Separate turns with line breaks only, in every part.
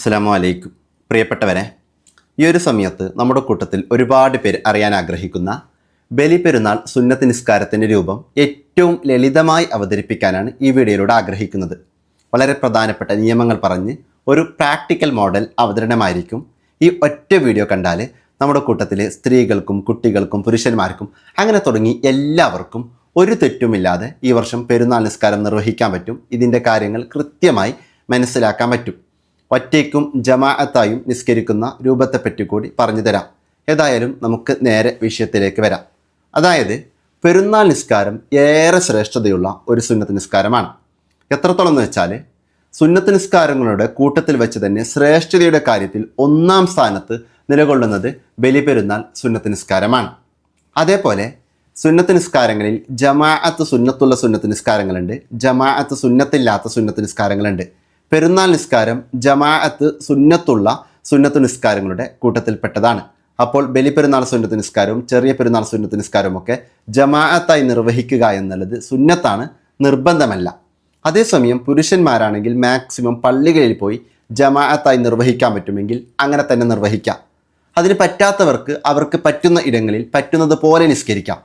അസ്സലാമു അലൈക്കും. പ്രിയപ്പെട്ടവരെ, ഈ ഒരു സമയത്ത് നമ്മുടെ കൂട്ടത്തിൽ ഒരുപാട് പേര് അറിയാൻ ആഗ്രഹിക്കുന്ന ബലിപെരുന്നാൾ സുന്നത്ത് നിസ്കാരത്തിൻ്റെ രൂപം ഏറ്റവും ലളിതമായി അവതരിപ്പിക്കാനാണ് ഈ വീഡിയോയിലൂടെ ആഗ്രഹിക്കുന്നത്. വളരെ പ്രധാനപ്പെട്ട നിയമങ്ങൾ പറഞ്ഞ് ഒരു പ്രാക്ടിക്കൽ മോഡൽ അവതരണമായിരിക്കും. ഈ ഒറ്റ വീഡിയോ കണ്ടാൽ നമ്മുടെ കൂട്ടത്തിൽ സ്ത്രീകൾക്കും കുട്ടികൾക്കും പുരുഷന്മാർക്കും അങ്ങനെ തുടങ്ങി എല്ലാവർക്കും ഒരു തെറ്റുമില്ലാതെ ഈ വർഷം പെരുന്നാൾ നിസ്കാരം നിർവഹിക്കാൻ പറ്റും. ഇതിൻ്റെ കാര്യങ്ങൾ കൃത്യമായി മനസ്സിലാക്കാൻ പറ്റും. ഒറ്റയ്ക്കും ജമാഅത്തായും നിസ്കരിക്കുന്ന രൂപത്തെപ്പറ്റി കൂടി പറഞ്ഞു തരാം. ഏതായാലും നമുക്ക് നേരെ വിഷയത്തിലേക്ക് വരാം. അതായത് പെരുന്നാൾ നിസ്കാരം ഏറെ ശ്രേഷ്ഠതയുള്ള ഒരു സുന്നത്ത് നിസ്കാരമാണ്. എത്രത്തോളം എന്ന് വെച്ചാൽ സുന്നത്ത് നിസ്കാരങ്ങളുടെ കൂട്ടത്തിൽ വെച്ച് തന്നെ ശ്രേഷ്ഠതയുടെ കാര്യത്തിൽ ഒന്നാം സ്ഥാനത്ത് നിലകൊള്ളുന്നത് ബലിപെരുന്നാൾ സുന്നത്ത് നിസ്കാരമാണ്. അതേപോലെ സുന്നത്ത് നിസ്കാരങ്ങളിൽ ജമാഅത്ത് സുന്നത്തുള്ള സുന്നത്ത് നിസ്കാരങ്ങളുണ്ട്, ജമാഅത്ത് സുന്നത്തില്ലാത്ത സുന്നത്ത് നിസ്കാരങ്ങളുണ്ട്. പെരുന്നാൾ നിസ്കാരം ജമാഅത്ത് സുന്നത്തുള്ള സുന്നത്ത് നിസ്കാരങ്ങളുടെ കൂട്ടത്തിൽപ്പെട്ടതാണ്. അപ്പോൾ ബലിപെരുന്നാൾ സുന്നത്ത് നിസ്കാരവും ചെറിയ പെരുന്നാൾ സുന്നത്ത് നിസ്കാരവും ഒക്കെ ജമാഅത്തായി നിർവഹിക്കുക എന്നുള്ളത് സുന്നത്താണ്, നിർബന്ധമല്ല. അതേസമയം പുരുഷന്മാരാണെങ്കിൽ മാക്സിമം പള്ളികളിൽ പോയി ജമാഅത്തായി നിർവഹിക്കാൻ പറ്റുമെങ്കിൽ അങ്ങനെ തന്നെ നിർവഹിക്കാം. അതിന് പറ്റാത്തവർക്ക് അവർക്ക് പറ്റുന്ന ഇടങ്ങളിൽ പറ്റുന്നത് പോലെ നിസ്കരിക്കാം.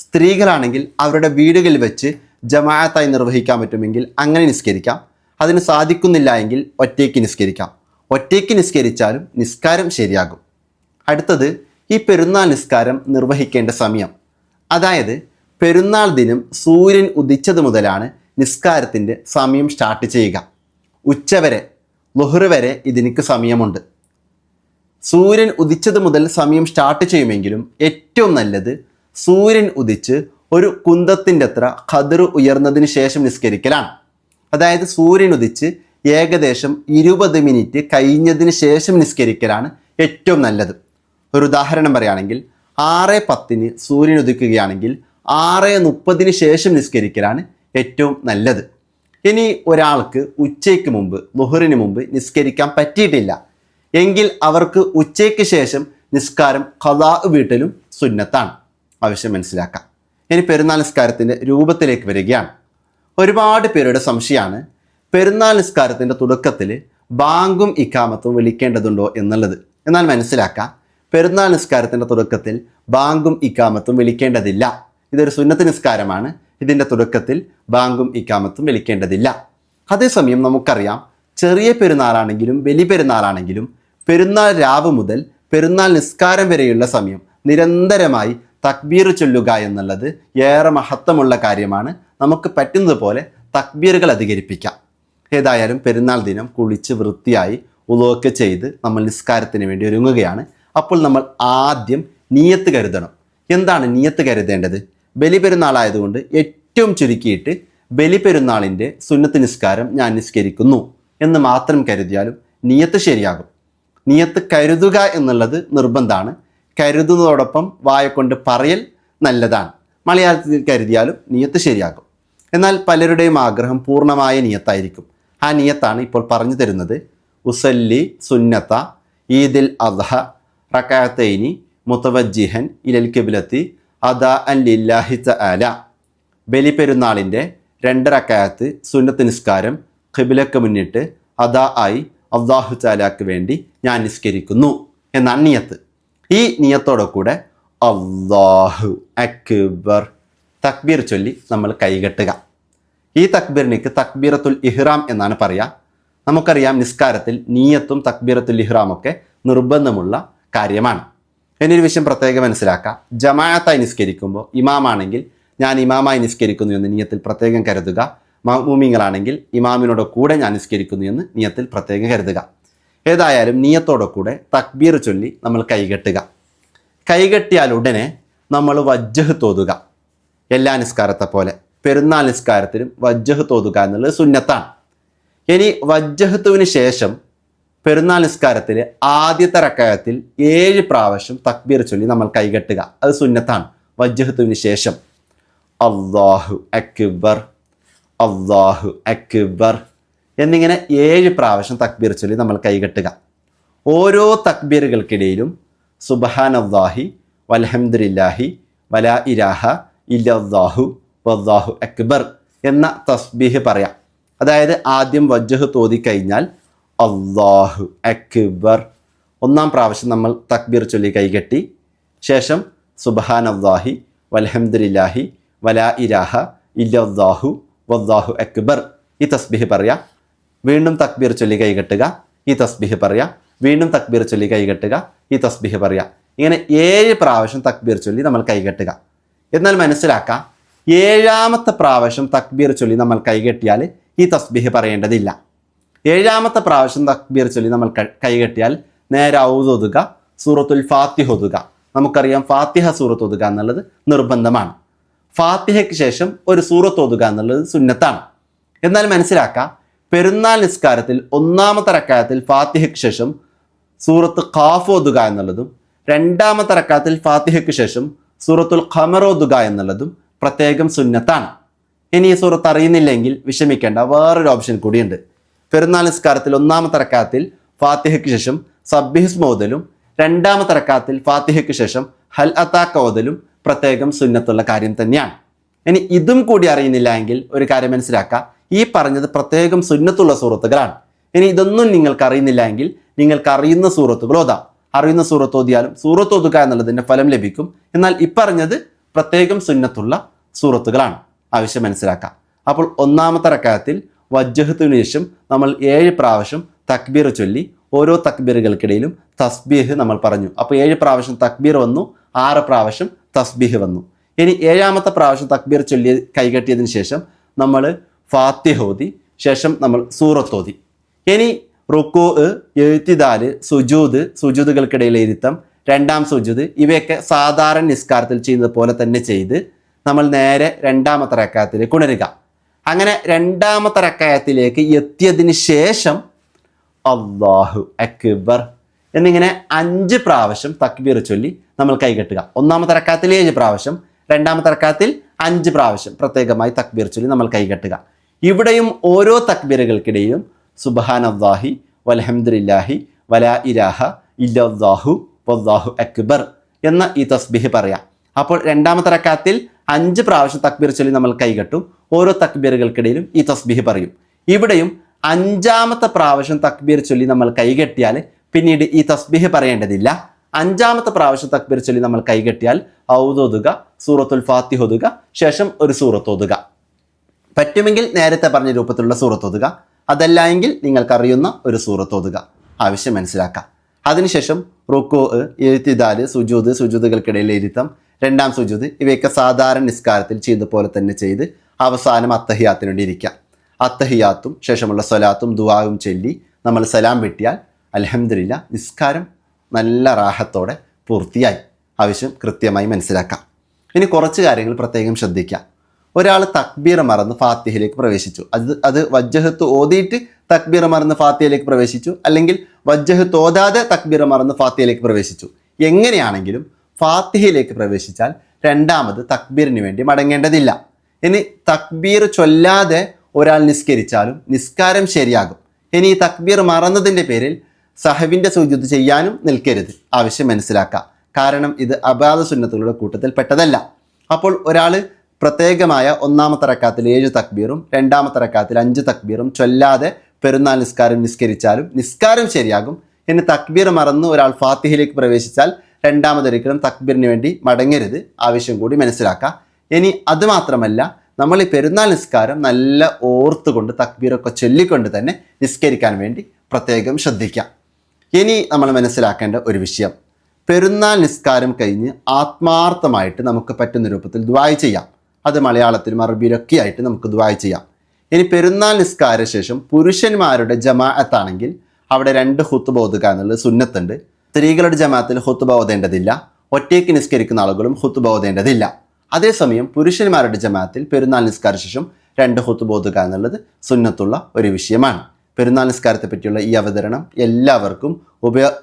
സ്ത്രീകളാണെങ്കിൽ അവരുടെ വീടുകളിൽ വെച്ച് ജമാഅത്തായി നിർവഹിക്കാൻ പറ്റുമെങ്കിൽ അങ്ങനെ നിസ്കരിക്കാം. അതിന് സാധിക്കുന്നില്ല എങ്കിൽ ഒറ്റയ്ക്ക് നിസ്കരിക്കാം. ഒറ്റയ്ക്ക് നിസ്കരിച്ചാലും നിസ്കാരം ശരിയാകും. അടുത്തത് ഈ പെരുന്നാൾ നിസ്കാരം നിർവഹിക്കേണ്ട സമയം. അതായത് പെരുന്നാൾ ദിനം സൂര്യൻ ഉദിച്ചത് മുതലാണ് നിസ്കാരത്തിൻ്റെ സമയം സ്റ്റാർട്ട് ചെയ്യുക. ഉച്ചവരെ ളുഹ്ർ വരെ ഇതിനക്ക് സമയമുണ്ട്. സൂര്യൻ ഉദിച്ചത് മുതൽ സമയം സ്റ്റാർട്ട് ചെയ്യുമെങ്കിലും ഏറ്റവും നല്ലത് സൂര്യൻ ഉദിച്ച് ഒരു കുന്തത്തിൻ്റെ അത്ര ഖദർ ഉയർന്നതിന് ശേഷം നിസ്കരിക്കലാണ്. അതായത് സൂര്യൻ ഉദിച്ച് ഏകദേശം 20 മിനിറ്റ് കഴിഞ്ഞതിന് ശേഷം നിസ്കരിക്കലാണ് ഏറ്റവും നല്ലത്. ഒരു ഉദാഹരണം പറയുകയാണെങ്കിൽ 6:10 സൂര്യൻ ഉദിക്കുകയാണെങ്കിൽ 6:30 ശേഷം നിസ്കരിക്കലാണ് ഏറ്റവും നല്ലത്. ഇനി ഒരാൾക്ക് ഉച്ചയ്ക്ക് മുമ്പ് ളുഹ്റിന് മുമ്പ് നിസ്കരിക്കാൻ പറ്റിയിട്ടില്ല എങ്കിൽ അവർക്ക് ഉച്ചയ്ക്ക് ശേഷം നിസ്കാരം ഖളാ വീട്ടലും സുന്നത്താണ്. ആവശ്യം മനസ്സിലാക്കാം. ഇനി പെരുന്നാൾ നിസ്കാരത്തിൻ്റെ രൂപത്തിലേക്ക് വരികയാണ്. ഒരുപാട് പേരുടെ സംശയമാണ് പെരുന്നാൾ നിസ്കാരത്തിൻ്റെ തുടക്കത്തിൽ ബാങ്കും ഇഖാമത്തും വിളിക്കേണ്ടതുണ്ടോ എന്നുള്ളത്. എന്നാൽ മനസ്സിലാക്കാം, പെരുന്നാൾ നിസ്കാരത്തിൻ്റെ തുടക്കത്തിൽ ബാങ്കും ഇഖാമത്തും വിളിക്കേണ്ടതില്ല. ഇതൊരു സുന്നത്ത് നിസ്കാരമാണ്. ഇതിൻ്റെ തുടക്കത്തിൽ ബാങ്കും ഇഖാമത്തും വിളിക്കേണ്ടതില്ല. അതേസമയം നമുക്കറിയാം, ചെറിയ പെരുന്നാളാണെങ്കിലും വലിയ പെരുന്നാളാണെങ്കിലും പെരുന്നാൾ രാവ് മുതൽ പെരുന്നാൾ നിസ്കാരം വരെയുള്ള സമയം നിരന്തരമായി തക്ബീർ ചൊല്ലുക എന്നുള്ളത് ഏറെ മഹത്വമുള്ള കാര്യമാണ്. നമുക്ക് പറ്റുന്നത് പോലെ തക്ബീറുകൾ അധികരിപ്പിക്കാം. ഏതായാലും പെരുന്നാൾ ദിനം കുളിച്ച് വൃത്തിയായി ഉളുവൊക്കെ ചെയ്ത് നമ്മൾ നിസ്കാരത്തിന് വേണ്ടി ഒരുങ്ങുകയാണ്. അപ്പോൾ നമ്മൾ ആദ്യം നിയ്യത്ത് കരുതണം. എന്താണ് നിയ്യത്ത് കരുതേണ്ടത്? ബലിപെരുന്നാളായതുകൊണ്ട് ഏറ്റവും ചുരുക്കിയിട്ട് ബലിപെരുന്നാളിൻ്റെ സുന്നത്ത് നിസ്കാരം ഞാൻ നിസ്കരിക്കുന്നു എന്ന് മാത്രം കരുതിയാലും നിയ്യത്ത് ശരിയാകും. നിയ്യത്ത് കരുതുക എന്നുള്ളത് നിർബന്ധമാണ്. കരുതുന്നതോടൊപ്പം വായക്കൊണ്ട് പറയൽ നല്ലതാണ്. മലയാളത്തിൽ കരുതിയാലും നിയ്യത്ത് ശരിയാകും. എന്നാൽ പലരുടെയും ആഗ്രഹം പൂർണ്ണമായ നിയ്യത്തായിരിക്കും. ആ നിയ്യത്താണ് ഇപ്പോൾ പറഞ്ഞു തരുന്നത്. ഉസല്ലി സുന്നത്ത ഈദിൽ അദ്ഹ റകഅത്തൈനി മുതവജ്ജിഹൻ ഇലൽ ഖിബ്ലത്തി അദാഅൻ ലില്ലാഹി തആല. ബലിപെരുന്നാളിൻ്റെ 2 റകഅത്ത് സുന്നത്ത് നിസ്കാരം ഖിബ്ലക്ക് മുന്നിട്ട് അദാ ആയി അല്ലാഹു തആലക്ക് വേണ്ടി ഞാൻ നിസ്കരിക്കുന്നു എന്നാണ് നിയ്യത്ത്. ഈ നിയ്യത്തോടെ കൂടെ അല്ലാഹു അക്ബർ തക്ബീർ ചൊല്ലി നമ്മൾ കൈകെട്ടുക. ഈ തക്ബീറിനേക്ക് തക്ബീറത്തുൽ ഇഹ്റാം എന്നാണ് പറയുക. നമുക്കറിയാം, നിസ്കാരത്തിൽ നിയ്യത്തും തക്ബീറത്തുൽ ഇഹ്റാമൊക്കെ നിർബന്ധമുള്ള കാര്യമാണ്. എന്നൊരു വിഷയം പ്രത്യേകം മനസ്സിലാക്കുക. ജമാഅത്തായി നിസ്കരിക്കുമ്പോൾ ഇമാമാണെങ്കിൽ ഞാൻ ഇമാമായി നിസ്കരിക്കുന്നു എന്ന് നിയ്യത്തിൽ പ്രത്യേകം കരുതുക. മഅ്മൂമീങ്ങളാണെങ്കിൽ ഇമാമിനോട് കൂടെ ഞാൻ നിസ്കരിക്കുന്നു എന്ന് നിയ്യത്തിൽ പ്രത്യേകം കരുതുക. ഏതായാലും നിയ്യത്തോടെ കൂടെ തക്ബീർ ചൊല്ലി നമ്മൾ കൈകെട്ടുക. കൈകെട്ടിയാൽ ഉടനെ നമ്മൾ വജ്ജഹ് തോതുക. എല്ലാ നിസ്കാരത്തെ പോലെ പെരുന്നാൾ നിസ്കാരത്തിലും വജ്ജഹ് തോതുക എന്നുള്ളത് സുന്നത്താണ്. ഇനി വജ്ജഹത്തുവിന് ശേഷം പെരുന്നാൾ നിസ്കാരത്തിൽ ആദ്യത്തെ റകഅത്തിൽ 7 പ്രാവശ്യം തക്ബീർ ചൊല്ലി നമ്മൾ കൈകെട്ടുക. അത് സുന്നത്താണ്. വജ്ജഹത്തുവിന് ശേഷം അല്ലാഹു അക്ബർ അല്ലാഹു അക്ബർ എന്നിങ്ങനെ 7 പ്രാവശ്യം തക്ബീർ ചൊല്ലി നമ്മൾ കൈകെട്ടുക. ഓരോ തക്ബീറുകൾക്കിടയിലും സുബ്ഹാനല്ലാഹി വൽഹംദുലില്ലാഹി വലാ ഇലാഹ ഇല്ലല്ലാഹു വല്ലാഹു അക്ബർ എന്ന തസ്ബീഹ് പറയാം. അതായത് ആദ്യം വജ്ജഹ് തോതി കഴിഞ്ഞാൽ അല്ലാഹു അക്ബർ. ഒന്നാം പ്രാവശ്യം നമ്മൾ തക്ബീർ ചൊല്ലി കൈകെട്ടി. ശേഷം സുബ്ഹാനല്ലാഹി വൽഹംദുലില്ലാഹി വലാ ഇലാഹ ഇല്ലല്ലാഹു വല്ലാഹു അക്ബർ ഈ തസ്ബീഹ് പറയാം. വീണ്ടും തക്ബീർ ചൊല്ലി കൈകെട്ടുക, ഈ തസ്ബീഹ് പറയാം. വീണ്ടും തക്ബീർ ചൊല്ലി കൈകെട്ടുക, ഈ തസ്ബീഹ് പറയാം. ഇങ്ങനെ 7 പ്രാവശ്യം തക്ബീർ ചൊല്ലി നമ്മൾ കൈകെട്ടുക. എന്നാൽ മനസ്സിലാക്കാം, 7ാമത്തെ പ്രാവശ്യം തക്ബീർ ചൊല്ലി നമ്മൾ കൈകെട്ടിയാൽ ഈ തസ്ബീഹ് പറയേണ്ടതില്ല. 7ാമത്തെ പ്രാവശ്യം തക്ബീർ ചൊല്ലി നമ്മൾ കൈകെട്ടിയാൽ നേരെ ഔദോതുക, സൂറത്തുൽ ഫാത്തിഹ ഓതുക. നമുക്കറിയാം ഫാത്തിഹ സൂറത്ത് ഓതുക എന്നുള്ളത് നിർബന്ധമാണ്. ഫാത്തിഹയ്ക്ക് ശേഷം ഒരു സൂറത്ത് ഓതുക എന്നുള്ളത് സുന്നത്താണ്. എന്നാൽ മനസ്സിലാക്കാം, പെരുന്നാൾ നിസ്കാരത്തിൽ 1ാമത്തെ റക്അത്തിൽ ഫാത്തിഹയ്ക്ക് ശേഷം സൂറത്ത് ഖാഫ് ഓതുക എന്നുള്ളതും 2ാമത്തെ റക്അത്തിൽ ഫാത്തിഹയ്ക്ക് ശേഷം സൂറത്തുൽ ഖമർ ഓതുക എന്നുള്ളതും പ്രത്യേകം സുന്നത്താണ്. ഇനി ഈ സൂറത്ത് അറിയുന്നില്ലെങ്കിൽ വിഷമിക്കേണ്ട, വേറൊരു ഓപ്ഷൻ കൂടിയുണ്ട്. പെരുന്നാൾ നിസ്കാരത്തിൽ 1ാമത്തെ റക്അത്തിൽ ഫാത്തിഹയ്ക്ക് ശേഷം സബ്ബിഹിസ്മ ഓതലും 2ാമത്തെ റക്അത്തിൽ ഫാത്തിഹയ്ക്ക് ശേഷം ഹൽ അതാക ഓതലും പ്രത്യേകം സുന്നത്തുള്ള കാര്യം തന്നെയാണ്. ഇനി ഇതും കൂടി അറിയുന്നില്ല എങ്കിൽ ഒരു കാര്യം മനസ്സിലാക്കുക, ഈ പറഞ്ഞത് പ്രത്യേകം സുന്നത്തുള്ള സൂറത്തുകളാണ്. ഇനി ഇതൊന്നും നിങ്ങൾക്ക് അറിയുന്നില്ല എങ്കിൽ നിങ്ങൾക്ക് അറിയുന്ന സൂറത്തുകൾ ഓതാം. അറിയുന്ന സൂറത്ത് ഓതിയാലും സൂറത്ത് ഓതുക എന്നുള്ളതിൻ്റെ ഫലം ലഭിക്കും. എന്നാൽ ഇപ്പറഞ്ഞത് പ്രത്യേകം സുന്നത്തുള്ള സൂറത്തുകളാണ്. ആവശ്യം മനസ്സിലാക്കാം. അപ്പോൾ 1ാമത്തെ റക്അത്തിൽ വജ്ജഹത്തിന് ശേഷം നമ്മൾ 7 പ്രാവശ്യം തക്ബീർ ചൊല്ലി, ഓരോ തക്ബീറുകൾക്കിടയിലും തസ്ബീഹ് നമ്മൾ പറഞ്ഞു. അപ്പോൾ 7 പ്രാവശ്യം തക്ബീർ വന്നു, 6 പ്രാവശ്യം തസ്ബീഹ് വന്നു. ഇനി 7ാമത്തെ പ്രാവശ്യം തക്ബീർ ചൊല്ലി കൈകെട്ടിയതിന് ശേഷം നമ്മൾ ഫാത്തിഹ ഓതി, ശേഷം നമ്മൾ സൂറത്ത് ഓതി. ഇനി റുക്കൂ, എഴുത്തിദാല്, സുജൂദുകൾക്കിടയിലെ ഇരുത്തം, 2ാം സുജൂദ്, ഇവയൊക്കെ സാധാരണ നിസ്കാരത്തിൽ ചെയ്യുന്നത് പോലെ തന്നെ ചെയ്ത് നമ്മൾ നേരെ 2ാമത്തെ റക്അത്തിലേക്ക് ഉണരുക. അങ്ങനെ 2ാമത്തെ റക്അത്തിലേക്ക് എത്തിയതിന് ശേഷം അല്ലാഹു അക്ബർ എന്നിങ്ങനെ 5 പ്രാവശ്യം തക്ബീർ ചൊല്ലി നമ്മൾ കൈകെട്ടുക. 1ാമത്തെ റക്അത്തിൽ 7 പ്രാവശ്യം, 2ാമത്തെ റക്അത്തിൽ 5 പ്രാവശ്യം പ്രത്യേകമായി തക്ബീർ ചൊല്ലി നമ്മൾ കൈകെട്ടുക. ഇവിടെയും ഓരോ തക്ബീറുകൾക്കിടയിലും സുബ്ഹാനല്ലാഹി വൽഹംദുലില്ലാഹി വലാ ഇലാഹ ഇല്ലല്ലാഹു വല്ലാഹു അക്ബർ എന്ന ഈ തസ്ബീഹ് പറയാം. അപ്പോൾ 2ാമത്തെ റക്അത്തിൽ 5 പ്രാവശ്യം തക്ബീർ ചൊല്ലി നമ്മൾ കൈകെട്ടും. ഓരോ തക്ബീറുകൾക്കിടയിലും ഈ തസ്ബീഹ് പറയും. ഇവിടെയും 5ാമത്തെ പ്രാവശ്യം തക്ബീർ ചൊല്ലി നമ്മൾ കൈകെട്ടിയാൽ പിന്നീട് ഈ തസ്ബീഹ് പറയേണ്ടതില്ല. 5ാമത്തെ പ്രാവശ്യം തക്ബീർ ചൊല്ലി നമ്മൾ കൈകെട്ടിയാൽ ഔദോതുക, സൂറത്തുൽ ഫാത്തിഹ ഓതുക, ശേഷം ഒരു സൂറത്ത് ഓതുക. പറ്റുമെങ്കിൽ നേരത്തെ പറഞ്ഞ രൂപത്തിലുള്ള സൂറത്ത് ഓതുക. അതല്ല എങ്കിൽ നിങ്ങൾക്കറിയുന്ന ഒരു സൂറത്ത് ഓതുക. ആവശ്യം മനസ്സിലാക്കാം. അതിനുശേഷം റുക്കൂ, എഴുത്തിദാല്, സുജൂദുകൾക്കിടയിലെ ഇരുത്തം, 2ാം സുജൂദ്, ഇവയൊക്കെ സാധാരണ നിസ്കാരത്തിൽ ചെയ്ത പോലെ തന്നെ ചെയ്ത് അവസാനം അത്തഹിയാത്തിന് വേണ്ടി ഇരിക്കുക. അത്തഹിയാത്തും ശേഷമുള്ള സ്വലാത്തും ദുആവും ചൊല്ലി നമ്മൾ സലാം വെട്ടിയാൽ അൽഹംദുലില്ലാ നിസ്കാരം നല്ല റാഹത്തോടെ പൂർത്തിയായി. ആവശ്യം കൃത്യമായി മനസ്സിലാക്കാം. ഇനി കുറച്ച് കാര്യങ്ങൾ പ്രത്യേകം ശ്രദ്ധിക്കാം. ഒരാൾ തക്ബീർ മറന്ന് ഫാത്തിഹയിലേക്ക് പ്രവേശിച്ചു. അത് വജ്ജഹത്ത് ഓതിയിട്ട് തക്ബീർ മറന്ന് ഫാത്തിഹയിലേക്ക് പ്രവേശിച്ചു, അല്ലെങ്കിൽ വജ്ജഹത്ത് ഓതാതെ തക്ബീർ മറന്ന് ഫാത്തിഹയിലേക്ക് പ്രവേശിച്ചു. എങ്ങനെയാണെങ്കിലും ഫാത്തിഹയിലേക്ക് പ്രവേശിച്ചാൽ 2ാമത് തക്ബീറിന് വേണ്ടി മടങ്ങേണ്ടതില്ല. ഇനി തക്ബീർ ചൊല്ലാതെ ഒരാൾ നിസ്കരിച്ചാലും നിസ്കാരം ശരിയാകും. ഇനി ഈ തക്ബീർ മറന്നതിൻ്റെ പേരിൽ സഹവിൻ്റെ സുജൂദ് ചെയ്യാനും നിൽക്കരുത്. ആവശ്യം മനസ്സിലാക്കാം. കാരണം ഇത് അബാദ സുന്നത്തുകളുടെ കൂട്ടത്തിൽ പെട്ടതല്ല. അപ്പോൾ ഒരാൾ പ്രത്യേകമായ 1ാമത്തെ റക്അത്തിൽ 7 തക്ബീറും 2ാമത്തെ റക്അത്തിൽ 5 തക്ബീറും ചൊല്ലാതെ പെരുന്നാൾ നിസ്കാരം നിസ്കരിച്ചാലും നിസ്കാരം ശരിയാകും. ഇനി തക്ബീർ മറന്ന് ഒരാൾ ഫാത്തിഹയിലേക്ക് പ്രവേശിച്ചാൽ 2ാമതൊരിക്കലും തക്ബീറിന് വേണ്ടി മടങ്ങരുത്. ആവശ്യം കൂടി മനസ്സിലാക്കാം. ഇനി അതുമാത്രമല്ല, നമ്മൾ ഈ പെരുന്നാൾ നിസ്കാരം നല്ല ഓർത്തുകൊണ്ട് തക്ബീറൊക്കെ ചൊല്ലിക്കൊണ്ട് തന്നെ നിസ്കരിക്കാൻ വേണ്ടി പ്രത്യേകം ശ്രദ്ധിക്കാം. ഇനി നമ്മൾ മനസ്സിലാക്കേണ്ട ഒരു വിഷയം, പെരുന്നാൾ നിസ്കാരം കഴിഞ്ഞ് ആത്മാർത്ഥമായിട്ട് നമുക്ക് പറ്റുന്ന രൂപത്തിൽ ദുആ ചെയ്യാം. അത് മലയാളത്തിലും അറബിയിലൊക്കെ ആയിട്ട് നമുക്ക് ദുആ ചെയ്യാം. ഇനി പെരുന്നാൾ നിസ്കാര ശേഷം പുരുഷന്മാരുടെ ജമാഅത്താണെങ്കിൽ അവിടെ 2 ഖുത്ബ ഓതുക എന്നുള്ളത് സുന്നത്തുണ്ട്. സ്ത്രീകളുടെ ജമാഅത്തിൽ ഖുത്ബ ഓതേണ്ടതില്ല. ഒറ്റയ്ക്ക് നിസ്കരിക്കുന്ന ആളുകളും ഖുത്ബ ഓതേണ്ടതില്ല. അതേസമയം പുരുഷന്മാരുടെ ജമാഅത്തിൽ പെരുന്നാൾ നിസ്കാര ശേഷം 2 ഖുത്ബ ഓതുക എന്നുള്ളത് സുന്നത്തുള്ള ഒരു വിഷയമാണ്. പെരുന്നാൾ നിസ്കാരത്തെ പറ്റിയുള്ള ഈ അവതരണം എല്ലാവർക്കും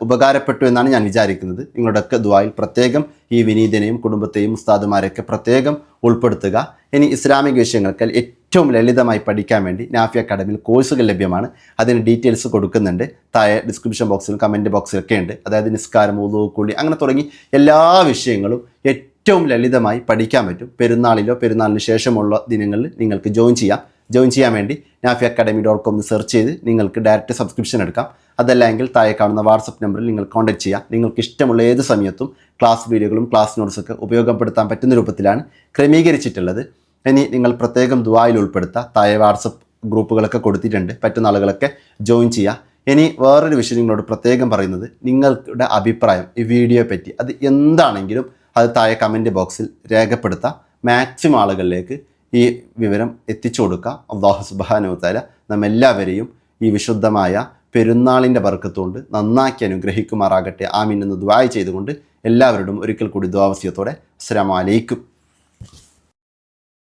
ഉപകാരപ്പെട്ടു എന്നാണ് ഞാൻ വിചാരിക്കുന്നത്. നിങ്ങളുടെയൊക്കെ ദുആയിൽ പ്രത്യേകം ഈ വിനീതനെയും കുടുംബത്തെയും ഉസ്താദുമാരെയൊക്കെ പ്രത്യേകം ഉൾപ്പെടുത്തുക. ഇനി ഇസ്ലാമിക വിഷയങ്ങൾക്ക് ഏറ്റവും ലളിതമായി പഠിക്കാൻ വേണ്ടി നാഫി അക്കാഡമിയിൽ കോഴ്സുകൾ ലഭ്യമാണ്. അതിന് ഡീറ്റെയിൽസ് കൊടുക്കുന്നുണ്ട്. താഴെ ഡിസ്ക്രിപ്ഷൻ ബോക്സിലും കമൻറ്റ് ബോക്സിലൊക്കെ ഉണ്ട്. അതായത് നിസ്കാരം, വുളു, കുളി, അങ്ങനെ തുടങ്ങി എല്ലാ വിഷയങ്ങളും ഏറ്റവും ലളിതമായി പഠിക്കാൻ പറ്റും. പെരുന്നാളിലോ പെരുന്നാളിന് ശേഷമുള്ള ദിനങ്ങളിൽ നിങ്ങൾക്ക് ജോയിൻ ചെയ്യാം. ജോയിൻ ചെയ്യാൻ വേണ്ടി nafiacademy.com എന്ന് സെർച്ച് ചെയ്ത് നിങ്ങൾക്ക് ഡയറക്റ്റ് സബ്സ്ക്രിപ്ഷൻ എടുക്കാം. അതല്ലെങ്കിൽ താഴെ കാണുന്ന വാട്സപ്പ് നമ്പറിൽ നിങ്ങൾ കോൺടാക്ട് ചെയ്യുക. നിങ്ങൾക്ക് ഇഷ്ടമുള്ള ഏത് സമയത്തും ക്ലാസ് വീഡിയോകളും ക്ലാസ് നോട്ട്സൊക്കെ ഉപയോഗപ്പെടുത്താൻ പറ്റുന്ന രൂപത്തിലാണ് ക്രമീകരിച്ചിട്ടുള്ളത്. ഇനി നിങ്ങൾ പ്രത്യേകം ദുആയിൽ ഉൾപ്പെടുത്തുക. താഴെ വാട്സപ്പ് ഗ്രൂപ്പുകളൊക്കെ കൊടുത്തിട്ടുണ്ട്, പറ്റുന്ന ആളുകളൊക്കെ ജോയിൻ ചെയ്യുക. ഇനി വേറൊരു വിഷയം നിങ്ങളോട് പ്രത്യേകം പറയുന്നത്, നിങ്ങളുടെ അഭിപ്രായം ഈ വീഡിയോയെ പറ്റി അത് എന്താണെങ്കിലും അത് താഴെ കമൻറ്റ് ബോക്സിൽ രേഖപ്പെടുത്താം. മാക്സിമം ആളുകളിലേക്ക് ഈ വിവരം എത്തിച്ചു കൊടുക്കുക. അല്ലാഹു സുബ്ഹാനഹു വ തആല നമ്മെല്ലാവരെയും ഈ വിശുദ്ധമായ പെരുന്നാളിൻ്റെ ബർക്കത്തുകൊണ്ട് നന്നാക്കി അനുഗ്രഹിക്കുമാറാകട്ടെ. ആമീൻ എന്ന് ദുആ ചെയ്തുകൊണ്ട് എല്ലാവരോടും ഒരിക്കൽ കൂടി ദുആ വസിയത്തോടെ അസ്സലാമു അലൈക്കും.